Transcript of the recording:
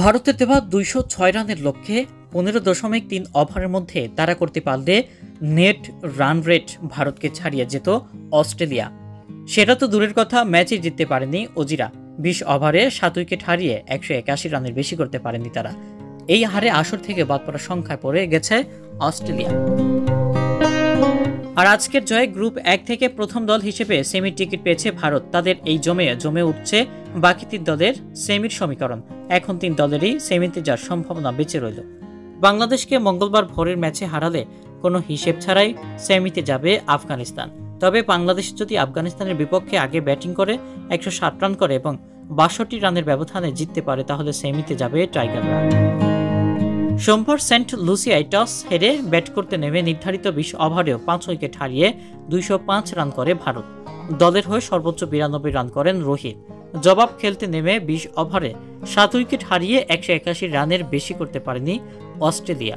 ভারতের দেওয়া ২০৬ রানের লক্ষ্যে ১৫.৩ ওভারের মধ্যে তাড়া করতে পারলে নেট রান রেট ভারতকে ছাড়িয়ে যেত অস্ট্রেলিয়া। সেটা তো দূরের কথা, ম্যাচে জিততে পারেনি অজিরা। ২০ ওভারে ৭ উইকেট হারিয়ে ১৮১ রানের বেশি করতে পারেনি তারা। এই হারে আসর থেকে বাদ পড়ার সংখ্যায় পড়ে গেছে অস্ট্রেলিয়া। আর আজকের জয়ে গ্রুপ ১ থেকে প্রথম দল হিসেবে সেমির টিকিট পেয়েছে ভারত। তাদের এই জমে উঠছে বাকি ৩ দলের সেমির সমীকরণ। এখন ৩ দলেরই সেমিতে যাওয়ার সম্ভাবনা বেঁচে রইল। বাংলাদেশকে মঙ্গলবার ভোরের ম্যাচে হারালে কোনো হিসেব ছাড়াই সেমিতে যাবে আফগানিস্তান। তবে বাংলাদেশ যদি আফগানিস্তানের বিপক্ষে আগে ব্যাটিং করে ১৬০ রান করে এবং ৬২ রানের ব্যবধানে জিততে পারে, তাহলে সেমিতে যাবে টাইগাররা। সোমবার সেন্ট লুসিয়ায় টস হেরে ব্যাট করতে নেমে নির্ধারিত ২০ ওভারেও ৫ উইকেট হারিয়ে ২০৫ রান করে ভারত। দলের হয়ে সর্বোচ্চ ৯২ রান করেন রোহিত। জবাব খেলতে নেমে ২০ ওভারে ৭ উইকেট হারিয়ে ১৮১ রানের বেশি করতে পারেনি অস্ট্রেলিয়া।